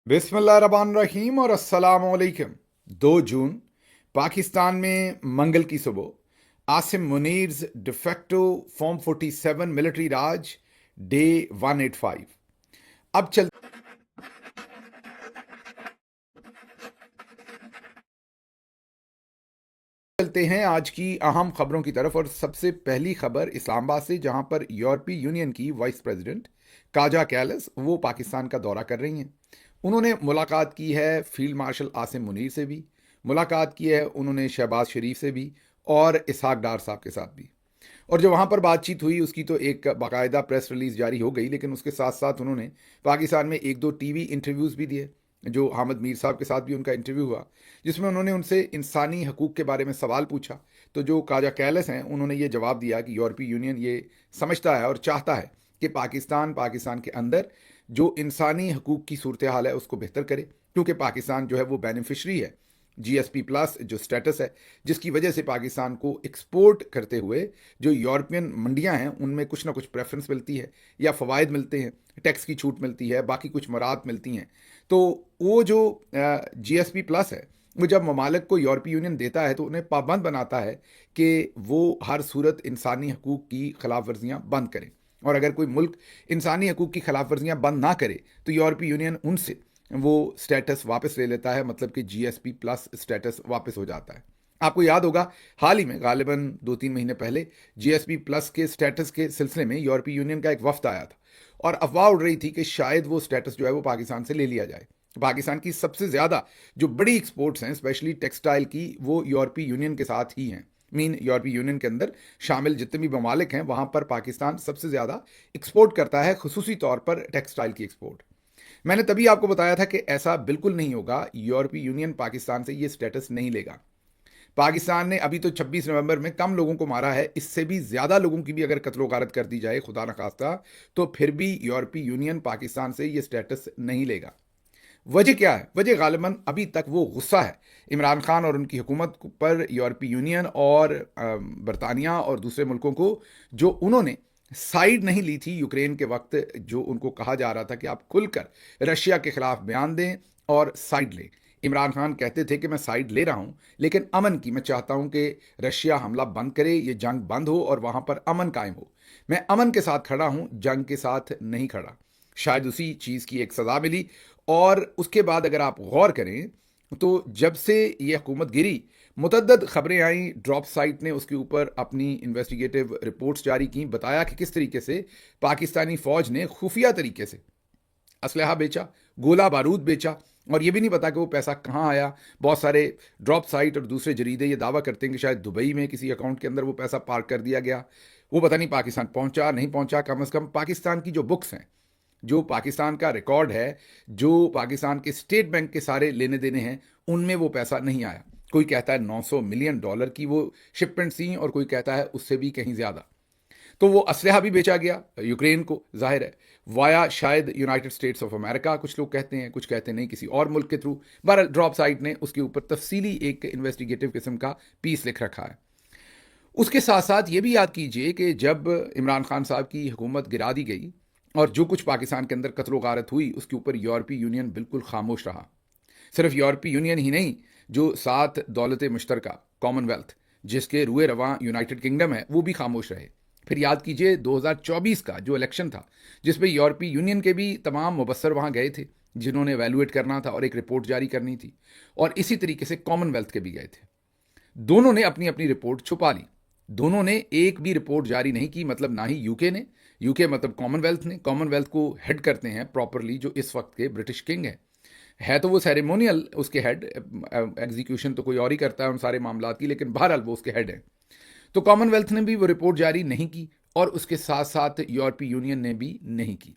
बिस्मिल्लाहिर्रहमानिर्रहीम और अस्सलामुअलैकुम। 2 जून पाकिस्तान में मंगल की सुबह आसिम मुनीर्स डिफेक्टो फॉर्म 47 मिलिट्री राज डे 185। अब चलते हैं आज की अहम खबरों की तरफ। और सबसे पहली खबर इस्लामाबाद से, जहां पर यूरोपीय यूनियन की वाइस प्रेसिडेंट काजा कैलस वो पाकिस्तान का दौरा कर रही हैं। उन्होंने मुलाकात की है फील्ड मार्शल आसिम मुनीर से भी, मुलाकात की है उन्होंने शहबाज शरीफ से भी और इसहाक डार साहब के साथ भी। और जो वहाँ पर बातचीत हुई उसकी तो एक बाकायदा प्रेस रिलीज जारी हो गई, लेकिन उसके साथ साथ उन्होंने पाकिस्तान में एक दो टीवी इंटरव्यूज़ भी दिए। जो हामिद मीर साहब के साथ भी उनका इंटरव्यू हुआ, जिसमें उन्होंने उनसे इंसानी हकूक़ के बारे में सवाल पूछा। तो जो काजा कैलस हैं उन्होंने ये जवाब दिया कि यूरोपीय यूनियन ये समझता है और चाहता है कि पाकिस्तान के अंदर जो इंसानी हकूक़ की सूरत हाल है उसको बेहतर करे, क्योंकि पाकिस्तान जो है वो बेनिफिशरी है जीएसपी प्लस जो स्टेटस है, जिसकी वजह से पाकिस्तान को एक्सपोर्ट करते हुए जो यूरोपियन मंडियां हैं उनमें कुछ ना कुछ प्रेफरेंस मिलती है या फ़वाद मिलते हैं, टैक्स की छूट मिलती है, बाकी कुछ मराहत मिलती हैं। तो वो जो जीएसपी प्लस है वो जब ममालिक को यूरोपीय यूनियन देता है तो उन्हें पाबंद बनाता है कि वो हर सूरत इंसानी हकूक़ की खिलाफ वर्जियाँ बंद करें। और अगर कोई मुल्क इंसानी हकूक़ की खिलाफ वर्जियाँ बंद ना करे तो यूरोपीय यूनियन उनसे वो स्टेटस वापस ले लेता है, मतलब कि जीएसपी प्लस स्टेटस वापस हो जाता है। आपको याद होगा हाल ही में गालिबन 2-3 महीने पहले जीएसपी प्लस के स्टेटस के सिलसिले में यूरोपीय यूनियन का एक वफ्द आया था और अफवाह उड़ रही थी कि शायद वो स्टेटस जो है वो पाकिस्तान से ले लिया जाए। पाकिस्तान की सबसे ज़्यादा जो बड़ी एक्सपोर्ट्स हैं स्पेशली टेक्सटाइल की, वो यूरोपीय यूनियन के साथ ही हैं। यूरोपीय यूनियन के अंदर शामिल जितने भी ममालिक हैं वहाँ पर पाकिस्तान सबसे ज़्यादा एक्सपोर्ट करता है, खुसूसी तौर पर टेक्सटाइल की एक्सपोर्ट। मैंने तभी आपको बताया था कि ऐसा बिल्कुल नहीं होगा, यूरोपीय यूनियन पाकिस्तान से ये स्टेटस नहीं लेगा। पाकिस्तान ने अभी तो 26 नवंबर में कम लोगों को मारा है, इससे भी ज़्यादा लोगों की भी अगर कत्लो गारत कर दी जाए खुदा न खास्ता, तो फिर भी यूरोपीय यूनियन पाकिस्तान से ये स्टेटस नहीं लेगा। वजह क्या है? वजह गालिबन अभी तक वो गुस्सा है इमरान खान और उनकी हुकूमत पर, यूरोपीय यूनियन और बरतानिया और दूसरे मुल्कों को, जो उन्होंने साइड नहीं ली थी यूक्रेन के वक्त, जो उनको कहा जा रहा था कि आप खुलकर रशिया के खिलाफ बयान दें और साइड लें। इमरान खान कहते थे कि मैं साइड ले रहा हूं, लेकिन अमन की, मैं चाहता हूं कि रशिया हमला बंद करे, ये जंग बंद हो और वहां पर अमन कायम हो। मैं अमन के साथ खड़ा हूं, जंग के साथ नहीं खड़ा। शायद उसी चीज़ की एक सज़ा मिली। और उसके बाद अगर आप गौर करें तो जब से ये हुकूमत गिरी, मुतअद्दद खबरें आई, ड्रॉप साइट ने उसके ऊपर अपनी इन्वेस्टिगेटिव रिपोर्ट्स जारी की, बताया कि किस तरीके से पाकिस्तानी फ़ौज ने खुफिया तरीके से असलहा बेचा, गोला बारूद बेचा, और ये भी नहीं पता कि वो पैसा कहाँ आया। बहुत सारे ड्रॉप साइट और दूसरे जरीदे ये दावा करते हैं कि शायद दुबई में किसी अकाउंट के अंदर वो पैसा पार्क कर दिया गया, वो पता नहीं पाकिस्तान पहुंचा नहीं पहुंचा। कम से कम पाकिस्तान की जो बुक्स हैं, जो पाकिस्तान का रिकॉर्ड है, जो पाकिस्तान के स्टेट बैंक के सारे लेने देने हैं, उनमें वो पैसा नहीं आया। कोई कहता है $900 मिलियन की वो शिपमेंट थी और कोई कहता है उससे भी कहीं ज़्यादा। तो वो असलहा भी बेचा गया यूक्रेन को, जाहिर है वाया शायद यूनाइटेड स्टेट्स ऑफ अमेरिका, कुछ लोग कहते हैं, कुछ कहते नहीं किसी और मुल्क के थ्रू। बहरहाल ड्रॉप साइट ने उसके ऊपर तफसीली एक इन्वेस्टिगेटिव किस्म का पीस लिख रखा है। उसके साथ साथ ये भी याद कीजिए कि जब इमरान खान साहब की हुकूमत गिरा दी गई और जो कुछ पाकिस्तान के अंदर कत्लो गारत हुई, उसके ऊपर यूरोपीय यूनियन बिल्कुल खामोश रहा। सिर्फ यूरोपीय यूनियन ही नहीं, जो 7 दौलत मुश्तरका कॉमनवेल्थ जिसके रुए रवां यूनाइटेड किंगडम है, वो भी खामोश रहे। फिर याद कीजिए 2024 का जो इलेक्शन था, जिसमें यूरोपीय यूनियन के भी तमाम मुबस्सर वहाँ गए थे, जिन्होंने एवेलुएट करना था और एक रिपोर्ट जारी करनी थी, और इसी तरीके से कॉमनवेल्थ के भी गए थे। दोनों ने अपनी अपनी रिपोर्ट छुपा ली, दोनों ने एक भी रिपोर्ट जारी नहीं की। मतलब ना ही यूके ने, यूके मतलब कॉमनवेल्थ ने, कॉमनवेल्थ को हेड करते हैं प्रॉपरली जो इस वक्त के ब्रिटिश किंग है तो वो सेरेमोनियल उसके हेड, एग्जीक्यूशन तो कोई और ही करता है उन सारे मामला की, लेकिन बहरहाल वो उसके हेड हैं। तो कॉमनवेल्थ ने भी वो रिपोर्ट जारी नहीं की और उसके साथ साथ यूरोपीय यूनियन ने भी नहीं की।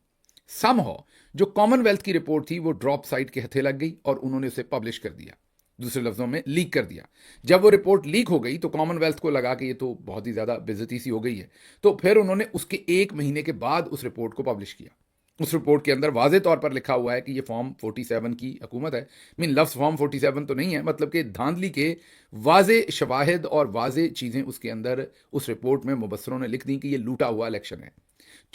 समहाउ जो कॉमनवेल्थ की रिपोर्ट थी वो ड्रॉप साइट के हथे लग गई और उन्होंने उसे पब्लिश कर दिया, दूसरे लफ्जों में लीक कर दिया। जब वो रिपोर्ट लीक हो गई तो कॉमनवेल्थ को लगा कि ये तो बहुत ही ज़्यादा बेइज्जती सी हो गई है, तो फिर उन्होंने उसके 1 महीने के बाद उस रिपोर्ट को पब्लिश किया। उस रिपोर्ट के अंदर वाजे तौर पर लिखा हुआ है कि ये फॉर्म 47 की हुकूमत है। लफ्ज़ फॉर्म 47 तो नहीं है, मतलब कि धांधली के वाजे शवाहिद और वाजे चीज़ें उसके अंदर उस रिपोर्ट में मुबस्सरों ने लिख दी कि ये लूटा हुआ इलेक्शन है,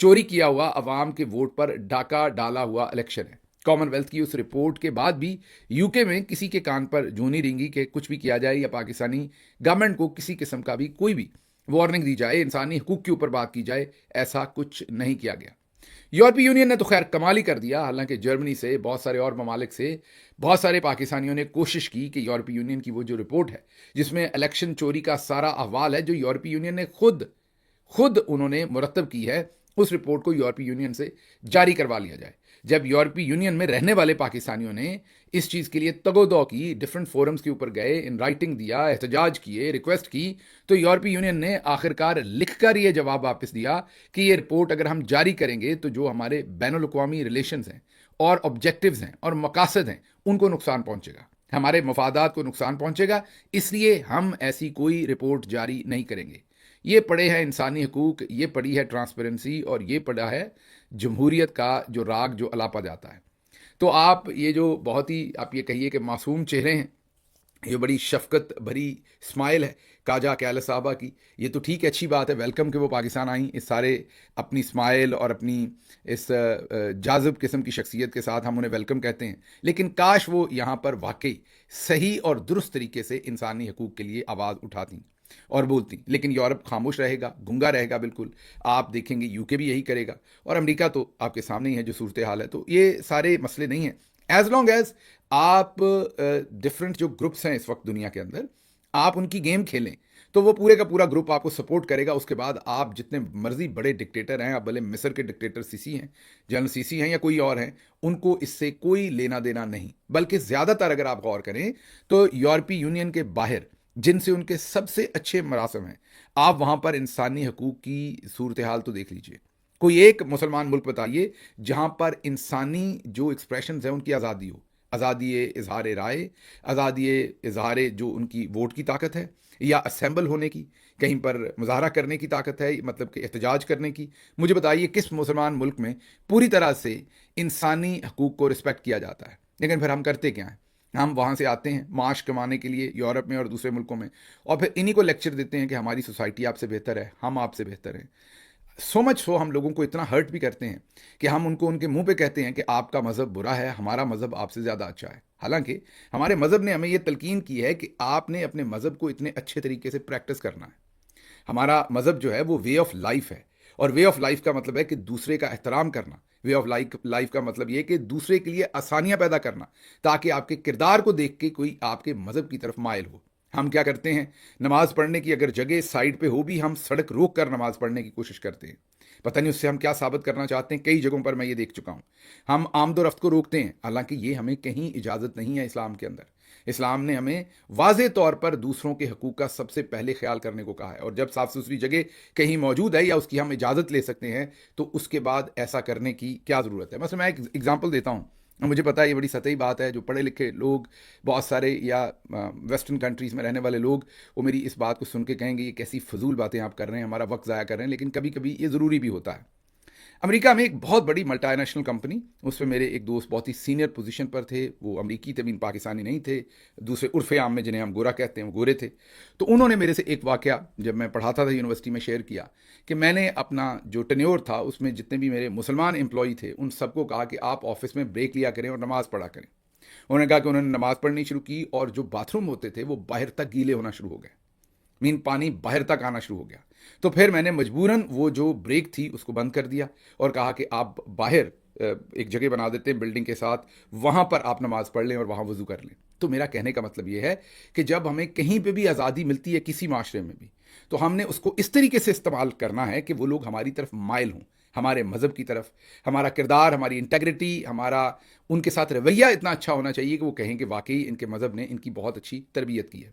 चोरी किया हुआ, अवाम के वोट पर डाका डाला हुआ इलेक्शन है। कॉमनवेल्थ की उस रिपोर्ट के बाद भी यूके में किसी के कान पर जूं नहीं रेंगी कि कुछ भी किया जाए या पाकिस्तानी गवर्नमेंट को किसी किस्म का भी कोई भी वार्निंग दी जाए, इंसानी हकूक के ऊपर बात की जाए, ऐसा कुछ नहीं किया गया। यूरोपीय यूनियन ने तो खैर कमाल ही कर दिया। हालांकि जर्मनी से, बहुत सारे और ममालिक से बहुत सारे पाकिस्तानियों ने कोशिश की कि यूरोपीय यूनियन की वो जो रिपोर्ट है जिसमें इलेक्शन चोरी का सारा अहवाल है, जो यूरोपीय यूनियन ने खुद उन्होंने मुरतब की है, उस रिपोर्ट को यूरोपीय यूनियन से जारी करवा लिया जाए। जब यूरोपीय यूनियन में रहने वाले पाकिस्तानियों ने इस चीज़ के लिए तगोदौ की, डिफरेंट फोरम्स के ऊपर गए, इन राइटिंग दिया, एहतजाज किए, रिक्वेस्ट की, तो यूरोपीय यूनियन ने आखिरकार लिखकर ये जवाब वापस दिया कि ये रिपोर्ट अगर हम जारी करेंगे तो जो हमारे बैनुल-अक़वामी रिलेशंस हैं और ऑब्जेक्टिव्स हैं और मकासद हैं, उनको नुकसान पहुंचेगा, हमारे मफादात को नुकसान पहुंचेगा, इसलिए हम ऐसी कोई रिपोर्ट जारी नहीं करेंगे। ये पड़े हैं इंसानी हकूक, ये पड़ी है ट्रांसपेरेंसी और ये पड़ा है जमहूरियत का जो राग जो अलापा जाता है। तो आप ये जो बहुत ही आप ये कहिए कि मासूम चेहरे हैं, ये बड़ी शफकत भरी स्माइल है काजा कैलस साहबा की, ये तो ठीक है, अच्छी बात है, वेलकम कि वो पाकिस्तान आई इस सारे अपनी स्माइल और अपनी इस जाज़िब किस्म की शख्सियत के साथ हम उन्हें वेलकम कहते हैं। लेकिन काश वो यहाँ पर वाकई सही और दुरुस्त तरीके से इंसानी हकूक़ के लिए आवाज़ उठाती और बोलती। लेकिन यूरोप खामोश रहेगा, गूंगा रहेगा बिल्कुल। आप देखेंगे यूके भी यही करेगा और अमेरिका तो आपके सामने ही है जो सूरत हाल है। तो ये सारे मसले नहीं हैं। एज लॉन्ग एज आप डिफरेंट जो ग्रुप्स हैं इस वक्त दुनिया के अंदर, आप उनकी गेम खेलें तो वो पूरे का पूरा ग्रुप आपको सपोर्ट करेगा। उसके बाद आप जितने मर्जी बड़े डिक्टेटर हैं, आप भले मिस्र के डिक्टेटर सीसी हैं, जनरल सीसी हैं या कोई और हैं, उनको इससे कोई लेना देना नहीं। बल्कि ज़्यादातर अगर आप गौर करें तो यूरोपीय यूनियन के बाहर जिनसे उनके सबसे अच्छे मरासम हैं, आप वहाँ पर इंसानी हकूक़ की सूरत हाल तो देख लीजिए। कोई एक मुसलमान मुल्क बताइए जहाँ पर इंसानी जो एक्सप्रेशंस हैं उनकी आज़ादी हो, आज़ादी इजहार राय, आज़ादी इजहार जो उनकी वोट की ताकत है या असेंबल होने की, कहीं पर मुजाहरा करने की ताकत है, मतलब कि एहतजाज करने की। मुझे बताइए किस मुसलमान मुल्क में पूरी तरह से इंसानी हकूक़ को रिस्पेक्ट किया जाता है। लेकिन फिर हम करते क्या हैं, हम वहाँ से आते हैं माश कमाने के लिए यूरोप में और दूसरे मुल्कों में, और फिर इन्हीं को लेक्चर देते हैं कि हमारी सोसाइटी आपसे बेहतर है, हम आपसे बेहतर हैं। सो मच सो हम लोगों को इतना हर्ट भी करते हैं कि हम उनको उनके मुंह पे कहते हैं कि आपका मज़हब बुरा है, हमारा मज़हब आपसे ज़्यादा अच्छा है। हालांकि हमारे मज़हब ने हमें यह तलकीन की है कि आपने अपने मज़हब को इतने अच्छे तरीके से प्रैक्टिस करना है। हमारा मज़हब जो है वो वे ऑफ लाइफ है, और वे ऑफ लाइफ का मतलब है कि दूसरे का एहतराम करना। वे ऑफ लाइफ का मतलब ये कि दूसरे के लिए आसानियां पैदा करना, ताकि आपके किरदार को देख के कोई आपके मज़हब की तरफ माइल हो। हम क्या करते हैं, नमाज पढ़ने की अगर जगह साइड पे हो भी हम सड़क रोक कर नमाज पढ़ने की कोशिश करते हैं। पता नहीं उससे हम क्या साबित करना चाहते हैं। कई जगहों पर मैं ये देख चुका हूँ। हम आमदोरफ्त को रोकते हैं, हालांकि ये हमें कहीं इजाज़त नहीं है इस्लाम के अंदर। इस्लाम ने हमें वाज़े तौर पर दूसरों के हकूक़ का सबसे पहले ख्याल करने को कहा है, और जब साफ़ सुथरी जगह कहीं मौजूद है या उसकी हम इजाज़त ले सकते हैं तो उसके बाद ऐसा करने की क्या ज़रूरत है। मतलब मैं एक एग्जाम्पल देता हूँ, मुझे पता है ये बड़ी सतही बात है, जो पढ़े लिखे लोग बहुत सारे या वेस्टर्न कंट्रीज़ में रहने वाले लोग वो मेरी इस बात को सुन के कहेंगे ये कैसी फजूल बातें आप कर रहे हैं, हमारा वक्त ज़ाया कर रहे हैं। लेकिन कभी कभी ये ज़रूरी भी होता है। अमेरिका में एक बहुत बड़ी मल्टीनेशनल कंपनी, उसमें मेरे एक दोस्त बहुत ही सीनियर पोजीशन पर थे, वो अमेरिकी थे, बिन पाकिस्तानी नहीं थे, दूसरे उर्फ़े आम में जिन्हें हम गोरा कहते हैं वो गोरे थे। तो उन्होंने मेरे से एक वाक़या जब मैं पढ़ाता था यूनिवर्सिटी में शेयर किया कि मैंने अपना जो टेन्योर था उसमें जितने भी मेरे मुसलमान एम्प्लॉई थे उन सबको कहा कि आप ऑफिस में ब्रेक लिया करें और नमाज़ पढ़ा करें। उन्होंने कहा कि उन्होंने नमाज़ पढ़नी शुरू की और जो बाथरूम होते थे वो बाहर तक गीले होना शुरू हो गए, मीन पानी बाहर तक आना शुरू हो गया। तो फिर मैंने मजबूरन वो जो ब्रेक थी उसको बंद कर दिया और कहा कि आप बाहर एक जगह बना देते हैं बिल्डिंग के साथ, वहाँ पर आप नमाज़ पढ़ लें और वहाँ वज़ू कर लें। तो मेरा कहने का मतलब ये है कि जब हमें कहीं पे भी आज़ादी मिलती है किसी माशरे में भी, तो हमने उसको इस तरीके से इस्तेमाल करना है कि वो लोग हमारी तरफ माइल हों, हमारे मज़हब की तरफ। हमारा किरदार, हमारी इंटेग्रिटी, हमारा उनके साथ रवैया इतना अच्छा होना चाहिए कि वो कहें कि वाकई इनके मज़हब ने इनकी बहुत अच्छी तरबियत की है।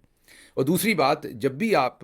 और दूसरी बात, जब भी आप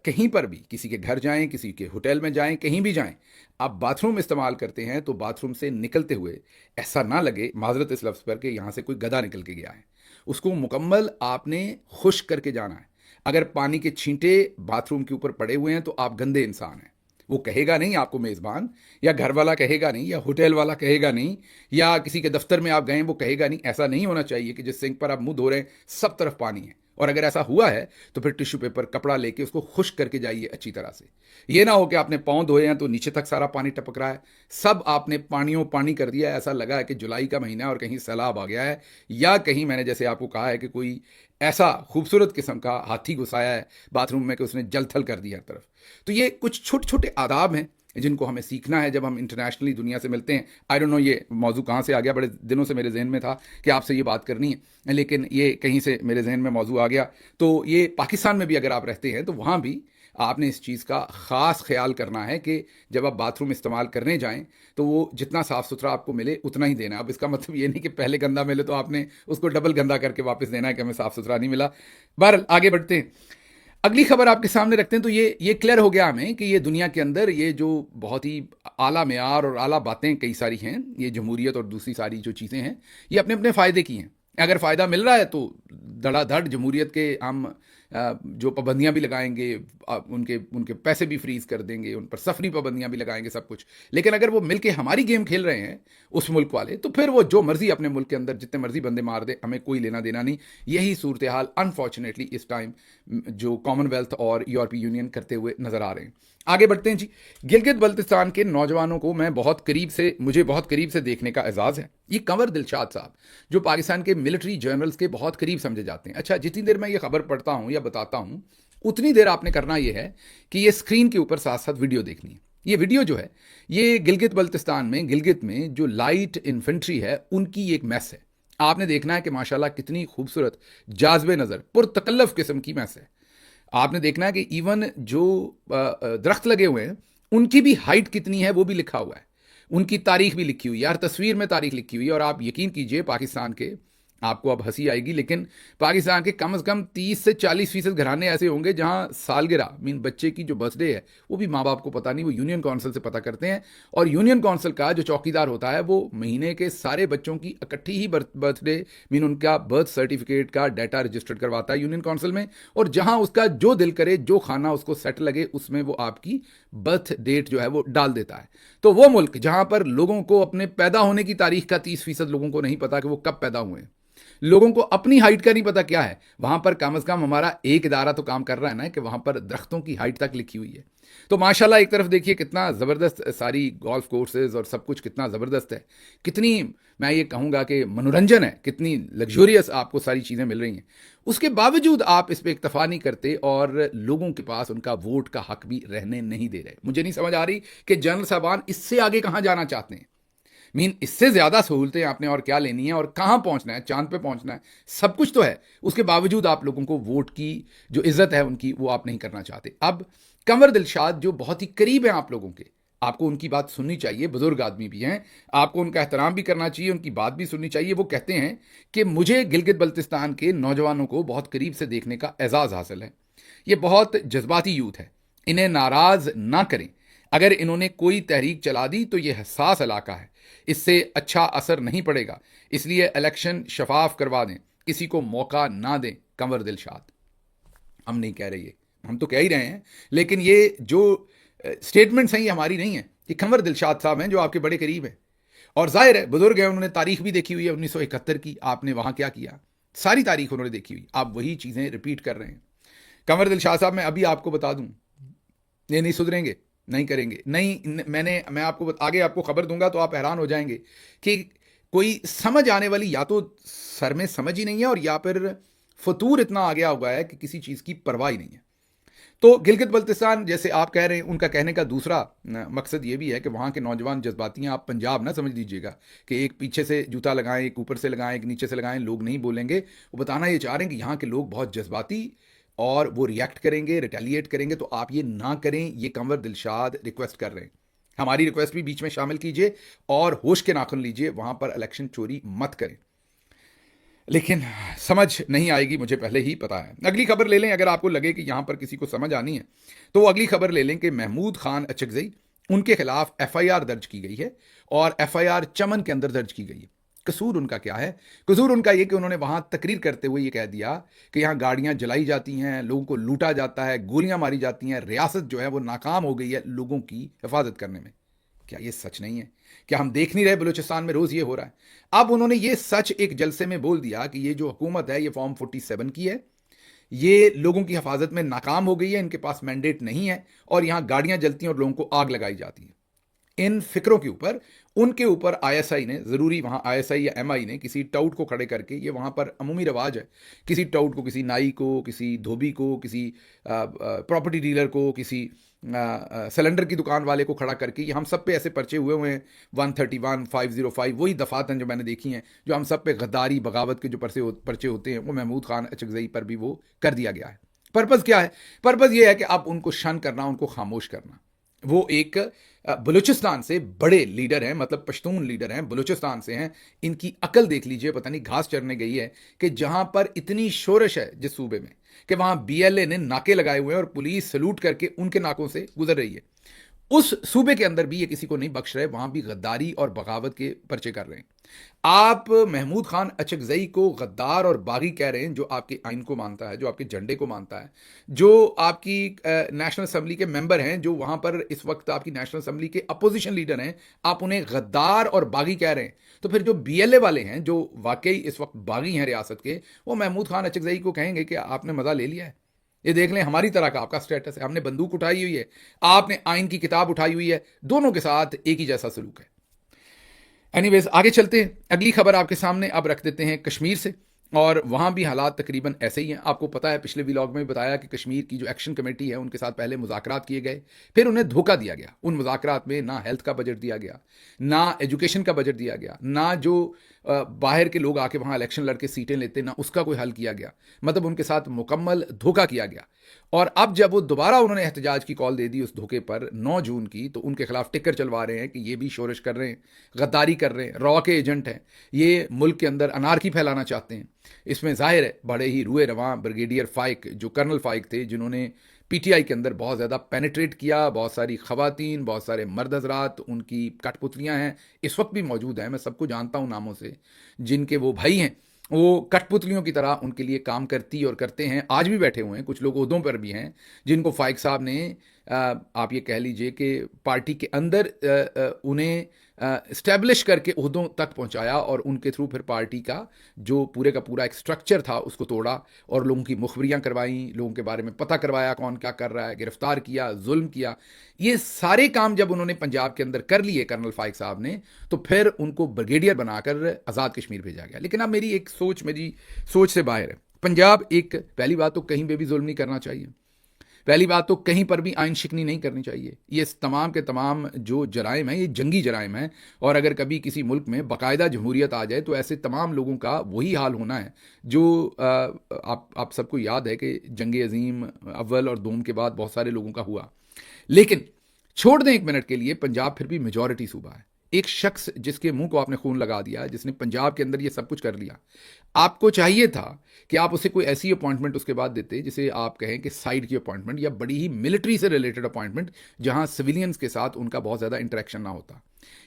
कहीं पर भी किसी के घर जाएं, किसी के होटल में जाएं, कहीं भी जाएं, आप बाथरूम इस्तेमाल करते हैं तो बाथरूम से निकलते हुए ऐसा ना लगे, माजरत इस लफ्ज़ पर, कि यहाँ से कोई गधा निकल के गया है। उसको मुकम्मल आपने खुश करके जाना है। अगर पानी के छींटे बाथरूम के ऊपर पड़े हुए हैं तो आप गंदे इंसान हैं। वो कहेगा नहीं आपको मेज़बान, या घर वाला कहेगा नहीं, या होटल वाला कहेगा नहीं, या किसी के दफ्तर में आप गए वो कहेगा नहीं। ऐसा नहीं होना चाहिए कि जिस सिंक पर आप मुंह धो रहे हैं सब तरफ पानी है। और अगर ऐसा हुआ है तो फिर टिश्यू पेपर, कपड़ा लेके उसको खुश्क करके जाइए अच्छी तरह से। ये ना हो कि आपने पाँव धोए हैं तो नीचे तक सारा पानी टपक रहा है, सब आपने पानी कर दिया है, ऐसा लगा है कि जुलाई का महीना है और कहीं सैलाब आ गया है, या कहीं मैंने जैसे आपको कहा है कि कोई ऐसा खूबसूरत किस्म का हाथी घुसाया है बाथरूम में कि उसने जल थल कर दिया हर तरफ। तो ये कुछ छोटे छोटे आदाब हैं जिनको हमें सीखना है जब हम इंटरनेशनली दुनिया से मिलते हैं। आई डोंट नो ये मौजू कहाँ से आ गया, बड़े दिनों से मेरे जहन में था कि आपसे ये बात करनी है, लेकिन ये कहीं से मेरे जहन में मौजू आ गया। तो ये पाकिस्तान में भी अगर आप रहते हैं तो वहाँ भी आपने इस चीज़ का ख़ास ख्याल करना है कि जब आप बाथरूम इस्तेमाल करने जाएं तो वो जितना साफ़ सुथरा आपको मिले उतना ही देना है। अब इसका मतलब ये नहीं कि पहले गंदा मिले तो आपने उसको डबल गंदा करके वापस देना है कि हमें साफ़ सुथरा नहीं मिला। बहरहाल आगे बढ़ते हैं, अगली खबर आपके सामने रखते हैं। तो ये क्लियर हो गया हमें कि ये दुनिया के अंदर ये जो बहुत ही आला मेयार और आला बातें कई सारी हैं, ये जमहूरियत और दूसरी सारी जो चीज़ें हैं, ये अपने अपने फ़ायदे की हैं। अगर फ़ायदा मिल रहा है तो धड़ाधड़ जमहूरियत के हम जो पाबंदियां भी लगाएंगे, उनके उनके पैसे भी फ्रीज कर देंगे, उन पर सफरी पाबंदियां भी लगाएंगे, सब कुछ। लेकिन अगर वो मिलके हमारी गेम खेल रहे हैं उस मुल्क वाले, तो फिर वो जो मर्जी अपने मुल्क के अंदर जितने मर्जी बंदे मार दे, हमें कोई लेना देना नहीं। यही सूरत हाल अनफॉर्चुनेटली इस टाइम जो कॉमनवेल्थ और यूरोपीय यूनियन करते हुए नजर आ रहे हैं। आगे बढ़ते हैं जी। गिलगित बल्तिस्तान के नौजवानों को मुझे बहुत करीब से देखने का एजाज़ है। ये कंवर दिलशाद साहब जो पाकिस्तान के मिलिट्री जनरल्स के बहुत करीब समझे जाते हैं। अच्छा, जितनी देर मैं ये खबर पढ़ता हूँ या बताता हूँ उतनी देर आपने करना ये है कि ये स्क्रीन के ऊपर साथ साथ वीडियो देखनी है। ये वीडियो जो है ये गिलगित बल्तिस्तान में, गिलगित में जो लाइट इन्फेंट्री है उनकी एक मैस है। आपने देखना है कि माशाल्लाह कितनी खूबसूरत जाज़बे नज़र पुरतकल्लफ किस्म की मैस है। आपने देखना है कि इवन जो दरख्त लगे हुए हैं उनकी भी हाइट कितनी है वो भी लिखा हुआ है, उनकी तारीख भी लिखी हुई है, हर तस्वीर में तारीख लिखी हुई है। और आप यकीन कीजिए, पाकिस्तान के, आपको अब हंसी आएगी लेकिन पाकिस्तान के कम से कम 30 से 40% घराने ऐसे होंगे जहां सालगिरह मीन बच्चे की जो बर्थडे है वो भी माँ बाप को पता नहीं, वो यूनियन काउंसिल से पता करते हैं। और यूनियन काउंसिल का जो चौकीदार होता है वो महीने के सारे बच्चों की इकट्ठी ही बर्थडे मीन उनका बर्थ सर्टिफिकेट का डाटा रजिस्टर्ड करवाता है यूनियन काउंसिल में। और जहां उसका जो दिल करे, जो खाना उसको सेट लगे, उसमें वो आपकी बर्थ डेट जो है वो डाल देता है। तो वो मुल्क जहां पर लोगों को अपने पैदा होने की तारीख का 30% लोगों को नहीं पता कि वो कब पैदा हुए, लोगों को अपनी हाइट का नहीं पता क्या है, वहां पर कम से कम हमारा एक इदारा तो काम कर रहा है ना कि वहां पर दरख्तों की हाइट तक लिखी हुई है। तो माशाल्लाह एक तरफ देखिए कितना ज़बरदस्त सारी गोल्फ कोर्सेज और सब कुछ कितना ज़बरदस्त है, कितनी मैं ये कहूँगा कि मनोरंजन है, कितनी लग्जूरियस आपको सारी चीज़ें मिल रही हैं। उसके बावजूद आप इस पर इक्तफा नहीं करते और लोगों के पास उनका वोट का हक भी रहने नहीं दे रहे। मुझे नहीं समझ आ रही कि जनरल साहबान इससे आगे कहाँ जाना चाहते हैं। मीन इससे ज़्यादा सहूलतें आपने और क्या लेनी है और कहाँ पहुँचना है, चांद पे पहुँचना है, सब कुछ तो है। उसके बावजूद आप लोगों को वोट की जो इज्जत है उनकी वो आप नहीं करना चाहते। अब कंवर दिलशाद जो बहुत ही करीब हैं आप लोगों के, आपको उनकी बात सुननी चाहिए, बुजुर्ग आदमी भी हैं, आपको उनका एहतराम भी करना चाहिए, उनकी बात भी सुननी चाहिए। वो कहते हैं कि मुझे गिलगित बल्तिस्तान के नौजवानों को बहुत करीब से देखने का एजाज़ हासिल है। ये बहुत जज्बाती यूथ है, इन्हें नाराज़ ना करें। अगर इन्होंने कोई तहरीक चला दी तो ये हसास इलाका है, इससे अच्छा असर नहीं पड़ेगा, इसलिए इलेक्शन शफाफ करवा दें, किसी को मौका ना दें। कंवर दिलशाद। हम नहीं कह रहे, ये हम तो कह ही रहे हैं, लेकिन ये जो स्टेटमेंट्स हैं ये हमारी नहीं है, ये कंवर दिलशाद साहब हैं जो आपके बड़े करीब हैं। और जाहिर है बुजुर्ग हैं, उन्होंने तारीख भी देखी हुई है 1971 की, आपने वहाँ क्या किया, सारी तारीख उन्होंने देखी हुई, आप वही चीज़ें रिपीट कर रहे हैं। कंवर दिलशाद साहब, मैं अभी आपको बता दूं, ये नहीं सुधरेंगे, नहीं करेंगे, नहीं। मैं आपको आगे आपको खबर दूंगा तो आप हैरान हो जाएंगे कि कोई समझ आने वाली या तो सर में समझ ही नहीं है और या फिर फतूर इतना आ गया हुआ है कि किसी चीज़ की परवाह ही नहीं है। तो गिलगित बल्तिस्तान जैसे आप कह रहे हैं, उनका कहने का दूसरा मकसद ये भी है कि वहाँ के नौजवान जज्बाती हैं। आप पंजाब ना समझ लीजिएगा कि एक पीछे से जूता लगाएं, एक ऊपर से लगाएं, एक नीचे से लगाएं, लोग नहीं बोलेंगे। वो बताना ये चाह रहे हैं कि यहाँ के लोग बहुत जज्बाती और वो रिएक्ट करेंगे, रिटेलिएट करेंगे। तो आप ये ना करें, ये कंवर दिलशाद रिक्वेस्ट कर रहे हैं। हमारी रिक्वेस्ट भी बीच में शामिल कीजिए और होश के नाखुन लीजिए, वहाँ पर इलेक्शन चोरी मत करें। लेकिन समझ नहीं आएगी, मुझे पहले ही पता है। अगली खबर ले लें, अगर आपको लगे कि यहाँ पर किसी को समझ आनी है तो अगली खबर ले लें कि महमूद खान अचकजई, उनके खिलाफ एफआईआर दर्ज की गई है और एफआईआर चमन के अंदर दर्ज की गई है। कसूर उनका क्या है? कसूर उनका ये कि उन्होंने वहाँ तकरीर करते हुए ये कह दिया कि यहाँ गाड़ियाँ जलाई जाती हैं, लोगों को लूटा जाता है, गोलियाँ मारी जाती हैं, रियासत जो है वो नाकाम हो गई है लोगों की हिफाजत करने में। क्या ये सच नहीं है? क्या हम देख नहीं रहे बलूचिस्तान में रोज़ ये हो रहा है? अब उन्होंने ये सच एक जलसे में बोल दिया कि ये जो हुकूमत है ये फॉर्म 47 की है, ये लोगों की हिफाजत में नाकाम हो गई है, इनके पास मैंडेट नहीं है और यहां गाड़ियां जलती हैं और लोगों को आग लगाई जाती है। इन फिक्रों के ऊपर उनके ऊपर आईएसआई ने, ज़रूरी वहाँ आईएसआई या एमआई ने किसी टाउट को खड़े करके, ये वहाँ पर अमूमी रिवाज है, किसी टाउट को, किसी नाई को, किसी धोबी को, किसी प्रॉपर्टी डीलर को, किसी सिलेंडर की दुकान वाले को खड़ा करके, ये हम सब पे ऐसे पर्चे हुए हैं 131, 505, वही दफातन जो मैंने देखी हैं, जो हम सब पे गद्दारी बगावत के जो पर्चे होते हैं, वो महमूद खान अचकजई पर भी वो कर दिया गया है। पर्पज़ क्या है? पर्पज़ ये है कि आप उनको शन करना, उनको खामोश करना। वो एक बलूचिस्तान से बड़े लीडर हैं, मतलब पश्तून लीडर हैं, बलूचिस्तान से हैं। इनकी अकल देख लीजिए, पता नहीं घास चरने गई है कि जहां पर इतनी शोरश है जिस सूबे में, कि वहां बीएलए ने नाके लगाए हुए हैं और पुलिस सलूट करके उनके नाकों से गुजर रही है। उस सूबे के अंदर भी ये किसी को नहीं बख्श रहे, वहां भी गद्दारी और बगावत के पर्चे कर रहे हैं। आप महमूद खान अचकजई को गद्दार और बागी कह रहे हैं, जो आपके आइन को मानता है, जो आपके झंडे को मानता है, जो आपकी नेशनल असेंबली के मेंबर हैं, जो वहां पर इस वक्त आपकी नेशनल असेंबली के अपोजिशन लीडर हैं, आप उन्हें गद्दार और बागी कह रहे हैं। तो फिर जो बीएलए वाले हैं, जो वाकई इस वक्त बागी हैं रियासत के, वो महमूद खान अचकजई को कहेंगे कि आपने मजा ले लिया है, ये देख लें हमारी तरह का आपका स्टेटस है, हमने बंदूक उठाई हुई है, आपने आइन की किताब उठाई हुई है, दोनों के साथ एक ही जैसा सलूक है। एनीवेज, आगे चलते हैं। अगली खबर आपके सामने अब रख देते हैं कश्मीर से, और वहाँ भी हालात तकरीबन ऐसे ही हैं। आपको पता है, पिछले व्लॉग में भी बताया कि कश्मीर की जो एक्शन कमेटी है, उनके साथ पहले मुज़ाकरात किए गए, फिर उन्हें धोखा दिया गया। उन मुज़ाकरात में ना हेल्थ का बजट दिया गया, ना एजुकेशन का बजट दिया गया, ना जो बाहर के लोग आके वहाँ इलेक्शन लड़के सीटें लेते, ना उसका कोई हल किया गया। मतलब उनके साथ मुकम्मल धोखा किया गया। और अब जब वो दोबारा उन्होंने एहतजाज की कॉल दे दी उस धोखे पर 9 जून की, तो उनके खिलाफ टिक्कर चलवा रहे हैं कि ये भी शोरश कर रहे हैं, गद्दारी कर रहे हैं, रॉ के एजेंट हैं, ये मुल्क के अंदर अनारकी फैलाना चाहते हैं। इसमें जाहिर है बड़े ही रुए रवां ब्रिगेडियर फाइक, जो कर्नल फाइक थे, जिन्होंने पीटीआई के अंदर बहुत ज़्यादा पेनिट्रेट किया, बहुत सारी खवातीन, बहुत सारे मर्द हजरात, उनकी कठपुतलियाँ हैं, इस वक्त भी मौजूद हैं, मैं सबको जानता हूँ नामों से, जिनके वो भाई हैं, वो कठपुतलियों की तरह उनके लिए काम करती और करते हैं, आज भी बैठे हुए हैं, कुछ लोग ओहदों पर भी हैं, जिनको फाइक साहब ने आप ये कह लीजिए कि पार्टी के अंदर उन्हें इस्टेब्लिश करके ओहदों तक पहुंचाया, और उनके थ्रू फिर पार्टी का जो पूरे का पूरा एक स्ट्रक्चर था उसको तोड़ा, और लोगों की मुखबरियां करवाई, लोगों के बारे में पता करवाया कौन क्या कर रहा है, गिरफ्तार किया, जुल्म किया। ये सारे काम जब उन्होंने पंजाब के अंदर कर लिए कर्नल फाइक साहब ने, तो फिर उनको ब्रिगेडियर बनाकर आज़ाद कश्मीर भेजा गया। लेकिन अब मेरी सोच से बाहर है। पंजाब, एक पहली बात तो कहीं पर भी जुल्म नहीं करना चाहिए, पहली बात तो कहीं पर भी आइन शिकनी नहीं करनी चाहिए। ये तमाम के तमाम जो जराइम हैं, ये जंगी जराइम हैं, और अगर कभी किसी मुल्क में बाकायदा जमहूरियत आ जाए तो ऐसे तमाम लोगों का वही हाल होना है जो आप सबको याद है कि जंग अजीम अव्वल और दोम के बाद बहुत सारे लोगों का हुआ। लेकिन छोड़ दें एक मिनट के लिए, पंजाब फिर भी मेजॉरिटी सूबा है। एक शख्स जिसके मुंह को आपने खून लगा दिया, जिसने पंजाब के अंदर ये सब कुछ कर लिया, आपको चाहिए था कि आप उसे कोई ऐसी अपॉइंटमेंट उसके बाद देते जिसे आप कहें कि साइड की अपॉइंटमेंट, या बड़ी ही मिलिट्री से रिलेटेड अपॉइंटमेंट, जहां सिविलियंस के साथ उनका बहुत ज़्यादा इंटरेक्शन ना होता।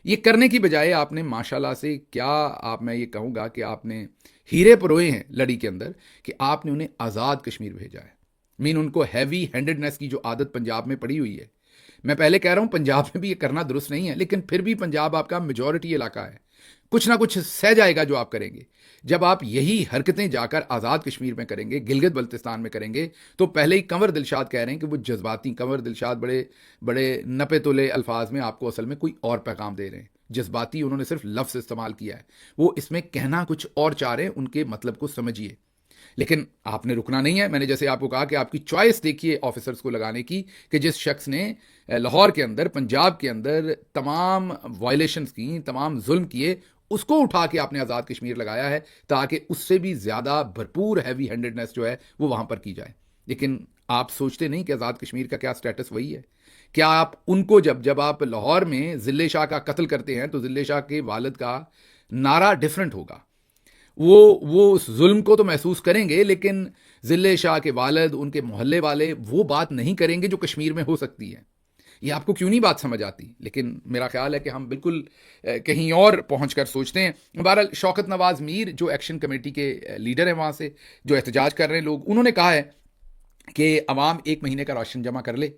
ये करने की बजाय आपने माशाल्लाह से, मैं ये कहूँगा कि आपने हीरे परोए हैं लड़ी के अंदर, कि आपने उन्हें आज़ाद कश्मीर भेजा है। उनको हैवी हैंडेडनेस की जो आदत पंजाब में पड़ी हुई है, मैं पहले कह रहा हूं पंजाब में भी ये करना दुरुस्त नहीं है, लेकिन फिर भी पंजाब आपका मेजॉरिटी इलाका है, कुछ ना कुछ सह जाएगा जो आप करेंगे। जब आप यही हरकतें जाकर आज़ाद कश्मीर में करेंगे, गिलगित बल्तिस्तान में करेंगे, तो पहले ही कंवर दिलशाद कह रहे हैं कि वो जज्बाती, कंवर दिलशाद बड़े बड़े नपे तुले अल्फाज में आपको असल में कोई और पैगाम दे रहे हैं। जज्बाती उन्होंने सिर्फ लफ्ज़ इस्तेमाल किया है, वो इसमें कहना कुछ और चाह रहे हैं, उनके मतलब को समझिए। लेकिन आपने रुकना नहीं है। मैंने जैसे आपको कहा कि आपकी चॉइस देखिए ऑफिसर्स को लगाने की, कि जिस शख्स ने लाहौर के अंदर, पंजाब के अंदर तमाम वायलेशंस की, तमाम जुल्म किए, उसको उठा के आपने आज़ाद कश्मीर लगाया है, ताकि उससे भी ज़्यादा भरपूर हैवी हैंडेडनेस जो है वो वहाँ पर की जाए। लेकिन आप सोचते नहीं कि आज़ाद कश्मीर का क्या स्टेटस वही है? क्या आप उनको जब आप लाहौर में ज़िले शाह का कत्ल करते हैं, तो ज़िले शाह के वालिद का नारा डिफरेंट होगा। वो उस जुल्म को तो महसूस करेंगे, लेकिन ज़िले शाह के वालिद, उनके मोहल्ले वाले वो बात नहीं करेंगे जो कश्मीर में हो सकती है। ये आपको क्यों नहीं बात समझ आती? लेकिन मेरा ख्याल है कि हम बिल्कुल कहीं और पहुंच कर सोचते हैं। बहरहाल, शौकत नवाज मीर जो एक्शन कमेटी के लीडर हैं वहाँ से, जो एहतजाज कर रहे हैं लोग, उन्होंने कहा है कि अवाम 1 महीने का राशन जमा कर ले।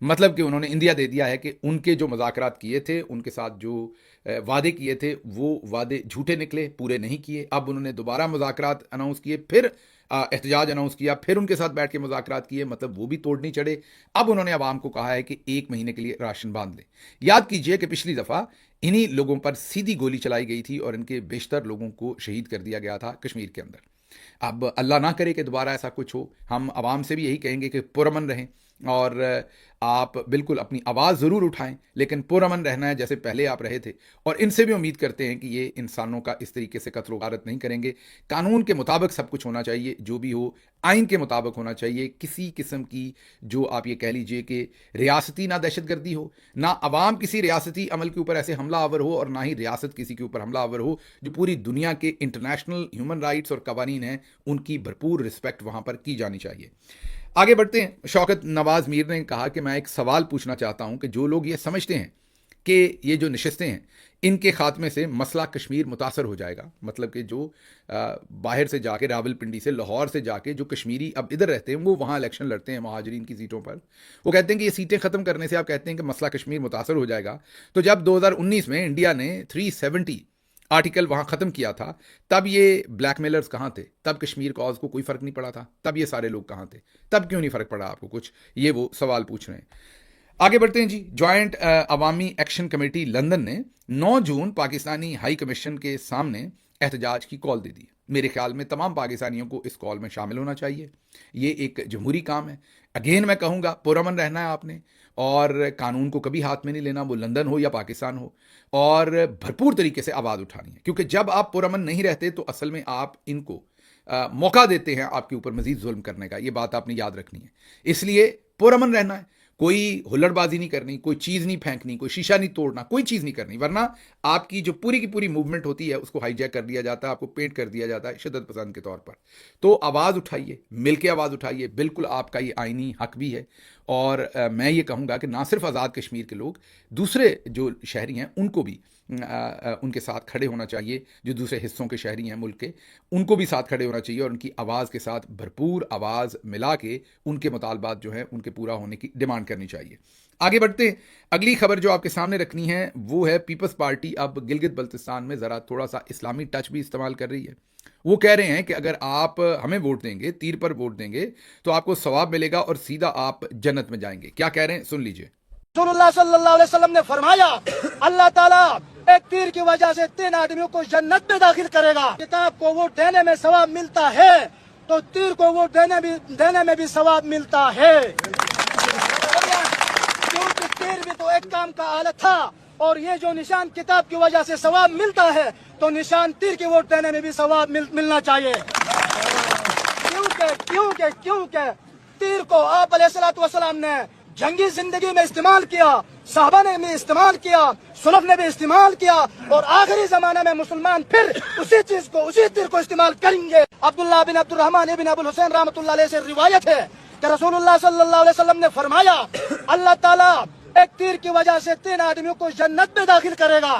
मतलब कि उन्होंने इंदिया दे दिया है कि उनके जो मुज़ाकरात किए थे, उनके साथ जो वादे किए थे वो वादे झूठे निकले, पूरे नहीं किए। अब उन्होंने दोबारा मुज़ाकरात अनाउंस किए, फिर एहतजाज अनाउंस किया, फिर उनके साथ बैठ के मुज़ाकरात किए, मतलब वो भी तोड़नी चढ़े। अब उन्होंने अवाम को कहा है कि 1 महीने के लिए राशन बांध लें। याद कीजिए कि पिछली दफ़ा इन्हीं लोगों पर सीधी गोली चलाई गई थी और इनके बेशतर लोगों को शहीद कर दिया गया था कश्मीर के अंदर। अब अल्लाह ना करे कि दोबारा ऐसा कुछ हो। हम आवाम से भी यही कहेंगे कि पुरअमन रहें और आप बिल्कुल अपनी आवाज़ ज़रूर उठाएं, लेकिन पुरअमन रहना है जैसे पहले आप रहे थे। और इनसे भी उम्मीद करते हैं कि ये इंसानों का इस तरीके से कत्ल गारत नहीं करेंगे। कानून के मुताबिक सब कुछ होना चाहिए, जो भी हो आइन के मुताबिक होना चाहिए। किसी किस्म की जो आप ये कह लीजिए कि रियासती ना दहशतगर्दी हो, ना अवाम किसी रियासती अमल के ऊपर ऐसे हमला आवर हो, और ना ही रियासत किसी के ऊपर हमला आवर हो। जो पूरी दुनिया के इंटरनेशनल ह्यूमन राइट्स और कवानीन हैं उनकी भरपूर रिस्पेक्ट वहाँ पर की जानी चाहिए। आगे बढ़ते हैं। शौकत नवाज मीर ने कहा कि मैं एक सवाल पूछना चाहता हूं कि जो लोग ये समझते हैं कि ये जो नशिस्तें हैं इनके खात्मे से मसला कश्मीर मुतासर हो जाएगा, मतलब कि जो बाहर से जाके रावलपिंडी से लाहौर से जाके जो कश्मीरी अब इधर रहते हैं वो वहाँ इलेक्शन लड़ते हैं महाजरीन की सीटों पर, वो कहते हैं कि ये सीटें ख़त्म करने से आप कहते हैं कि मसला कश्मीर मुतासर हो जाएगा। तो जब 2019 में इंडिया ने 370 आर्टिकल वहाँ ख़त्म किया था, तब ये ब्लैकमेलर्स कहाँ थे? तब कश्मीर कॉज को कोई फ़र्क नहीं पड़ा था? तब ये सारे लोग कहाँ थे? तब क्यों नहीं फ़र्क पड़ा आपको कुछ? ये वो सवाल पूछ रहे हैं। आगे बढ़ते हैं जी। जॉइंट अवामी एक्शन कमेटी लंदन ने 9 जून पाकिस्तानी हाई कमीशन के सामने एहतजाज की कॉल दे दी। मेरे ख्याल में तमाम पाकिस्तानियों को इस कॉल में शामिल होना चाहिए। ये एक जमहूरी काम है। अगेन मैं कहूँगा, पुरअमन रहना है आपने, और कानून को कभी हाथ में नहीं लेना, वो लंदन हो या पाकिस्तान हो, और भरपूर तरीके से आवाज़ उठानी है। क्योंकि जब आप पुरअमन नहीं रहते तो असल में आप इनको मौका देते हैं आपके ऊपर मजीद जुल्म करने का। ये बात आपने याद रखनी है। इसलिए पुरअमन रहना है, कोई हुल्लड़बाजी नहीं करनी, कोई चीज़ नहीं फेंकनी, कोई शीशा नहीं तोड़ना, कोई चीज़ नहीं करनी, वरना आपकी जो पूरी की पूरी मूवमेंट होती है उसको हाईजैक कर दिया जाता है, आपको पेंट कर दिया जाता है शिद्दत पसंद के तौर पर। तो आवाज़ उठाइए, मिल के आवाज़ उठाइए, बिल्कुल आपका ये आइनी हक भी है। और मैं ये कहूँगा कि ना सिर्फ आज़ाद कश्मीर के लोग, दूसरे जो शहरी हैं उनको भी उनके साथ खड़े होना चाहिए। जो दूसरे हिस्सों के शहरी हैं मुल्क के, उनको भी साथ खड़े होना चाहिए और उनकी आवाज़ के साथ भरपूर आवाज़ मिला के उनके मुतालबात जो हैं उनके पूरा होने की डिमांड करनी चाहिए। आगे बढ़ते हैं। अगली खबर जो आपके सामने रखनी है वो है पीपल्स पार्टी अब गिलगित बल्तिस्तान में ज़रा थोड़ा सा इस्लामी टच भी इस्तेमाल कर रही है। वो कह रहे हैं कि अगर आप हमें वोट देंगे, तीर पर वोट देंगे, तो आपको सवाब मिलेगा और सीधा आप जन्नत में जाएंगे। क्या कह रहे हैं, सुन लीजिए। रसूलुल्लाह सल्लल्लाहु अलैहि वसल्लम ने फरमाया, अल्लाह ताला एक तीर की वजह से 3 आदमियों को जन्नत में दाखिल करेगा। किताब को वोट देने में सवाब मिलता है तो तीर को वोट देने में भी सवाब मिलता है। क्योंकि तीर भी तो एक काम का आलत था, और ये जो निशान किताब की वजह से सवाब मिलता है तो निशान तीर के वोट देने में भी सवाब मिलना चाहिए। क्योंकि तीर को आप अलैहिस्सलातु वस्सलाम ने जंगी जिंदगी में इस्तेमाल किया, साहबा ने भी इस्तेमाल किया, सुलफ ने भी इस्तेमाल किया, और आखिरी जमाने में मुसलमान फिर उसी चीज को, उसी तीर को इस्तेमाल करेंगे। अब्दुल्लाह बिन अब्दुर्रहमान इब्न अबुल हुसैन रहमतुल्लाह अलैह से रिवायत है कि रसूलुल्लाह सल्लल्लाहु अलैहि वसल्लम ने फरमाया, अल्लाह ताला एक तीर की वजह से 3 आदमियों को जन्नत में दाखिल करेगा।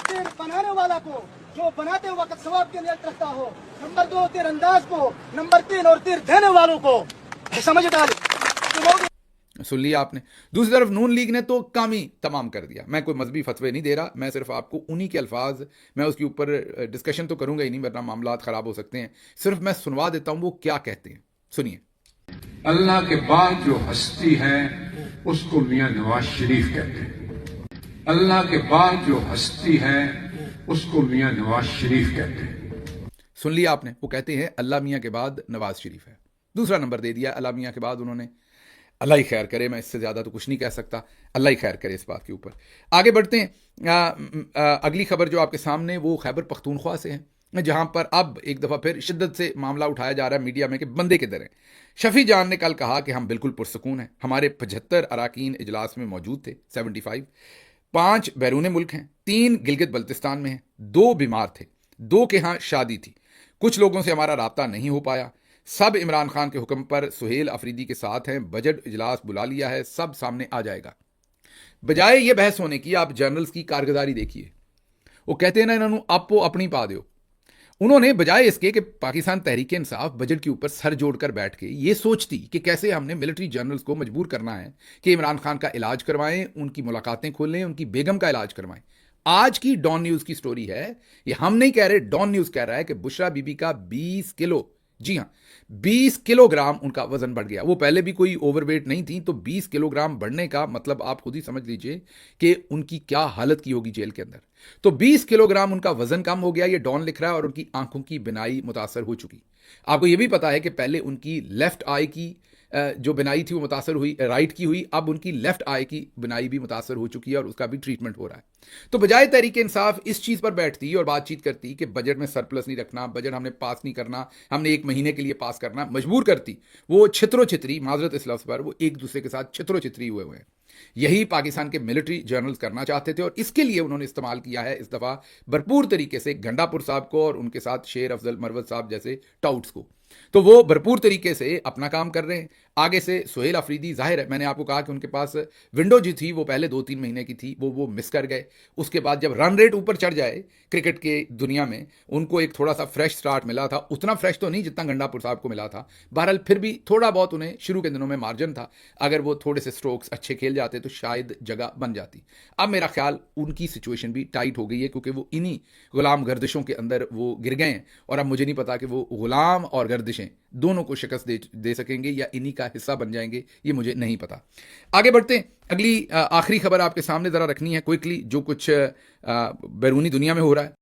तीर बनाने वाला को, जो बनाते वक्त सवाब के लिए रखता हो, नंबर 2 तीर अंदाज को, नंबर 3 और तीर देने वालों को समझ डाले। सुन लिया आपने। दूसरी तरफ नून लीग ने तो काम ही तमाम कर दिया। मैं कोई मजहबी फतवे नहीं दे रहा, मैं सिर्फ आपको उन्हीं के अल्फाज, मैं उसके ऊपर डिस्कशन तो करूंगा ही नहीं वरना मामला खराब हो सकते हैं, सिर्फ मैं सुनवा देता हूं वो क्या कहते हैं। सुनिए। अल्लाह के बाद जो हस्ती है उसको मियां नवाज शरीफ कहते हैं। अल्लाह के बाद जो हस्ती है उसको मियां नवाज शरीफ कहते हैं। सुन लिया आपने, वो कहते हैं अल्लाह मियां के बाद नवाज शरीफ है। दूसरा नंबर दे दिया अल्लाह मियां के बाद उन्होंने। अल्लाह ही खैर करे, मैं इससे ज़्यादा तो कुछ नहीं कह सकता। अल्लाह ही खैर करे इस बात के ऊपर। आगे बढ़ते हैं। अगली खबर जो आपके सामने वो खैबर पख्तूनख्वा से है, जहां पर अब एक दफ़ा फिर शिद्दत से मामला उठाया जा रहा है मीडिया में कि बंदे किधर हैं। शफी जान ने कल कहा कि हम बिल्कुल पुरसकून हैं, हमारे 75 अराकीन इजलास में मौजूद थे, 75, 5 बैरून मुल्क हैं, 3 गिलगित बल्तिस्तान में हैं, 2 बीमार थे, 2 के यहाँ शादी थी, कुछ लोगों से हमारा राब्ता नहीं हो पाया, सब इमरान खान के हुक्म पर सुहेल अफरीदी के साथ हैं, बजट इजलास बुला लिया है, सब सामने आ जाएगा। बजाय ये बहस होने की आप जर्नल्स की कारगुजारी देखिए। वो कहते हैं ना, इन्होंने आपो अपनी पा दो, उन्होंने बजाय इसके कि पाकिस्तान तहरीक इंसाफ बजट के ऊपर सर जोड़कर बैठ के ये सोचती कि कैसे हमने मिलिट्री जनरल्स को मजबूर करना है कि इमरान खान का इलाज करवाएं, उनकी मुलाकातें खोलें, उनकी बेगम का इलाज करवाएं। आज की डॉन न्यूज की स्टोरी है, ये हम नहीं कह रहे, डॉन न्यूज कह रहा है कि बुशरा बीबी का 20 किलो, जी हां, 20 किलोग्राम उनका वजन बढ़ गया। वो पहले भी कोई ओवरवेट नहीं थी, तो 20 किलोग्राम बढ़ने का मतलब आप खुद ही समझ लीजिए कि उनकी क्या हालत की होगी जेल के अंदर। तो 20 किलोग्राम उनका वजन कम हो गया, ये डॉन लिख रहा है, और उनकी आंखों की बिनाई मुतासर हो चुकी। आपको यह भी पता है कि पहले उनकी लेफ्ट आई की जो बिनाई थी वो मुतासर हुई, राइट की हुई, अब उनकी लेफ्ट आई की बिनाई भी मुतासर हो चुकी है और उसका भी ट्रीटमेंट हो रहा है। तो बजाय तहरीक इंसाफ इस चीज पर बैठती और बातचीत करती कि बजट में सरप्लस नहीं रखना, बजट हमने पास नहीं करना, हमने 1 महीने के लिए पास करना, मजबूर करती, वो छित्रो छित्री, माजरत इस लफ्ज़ पर, वो एक दूसरे के साथ छित्रो छित्री हुए हैं। यही पाकिस्तान के मिलिट्री जर्नल्स करना चाहते थे, और इसके लिए उन्होंने इस्तेमाल किया है इस दफा भरपूर तरीके से गंडापुर साहब को और उनके साथ शेर अफजल मरवत साहब जैसे टाउट्स को। तो वो भरपूर तरीके से अपना काम कर रहे हैं। आगे से सुहेल अफरीदी, जाहिर है, मैंने आपको कहा कि उनके पास विंडो जो थी वो पहले 2-3 महीने की थी, वो मिस कर गए। उसके बाद जब रन रेट ऊपर चढ़ जाए क्रिकेट के दुनिया में, उनको एक थोड़ा सा फ्रेश स्टार्ट मिला था, उतना फ्रेश तो नहीं जितना गंडापुर साहब को मिला था, बहरहाल फिर भी थोड़ा बहुत उन्हें शुरू के दिनों में मार्जिन था। अगर वो थोड़े से स्ट्रोक्स अच्छे खेल जाते तो शायद जगह बन जाती। अब मेरा ख्याल उनकी सिचुएशन भी टाइट हो गई है, क्योंकि वो इन्हीं गुलाम गर्दिशों के अंदर वो गिर गए हैं, और अब मुझे नहीं पता कि वो गुलाम और गर्दिशें दोनों को शिकस्त दे सकेंगे या इन्हीं का हिस्सा बन जाएंगे, ये मुझे नहीं पता। आगे बढ़ते हैं, अगली आखिरी खबर आपके सामने जरा रखनी है क्विकली, जो कुछ बैरूनी दुनिया में हो रहा है।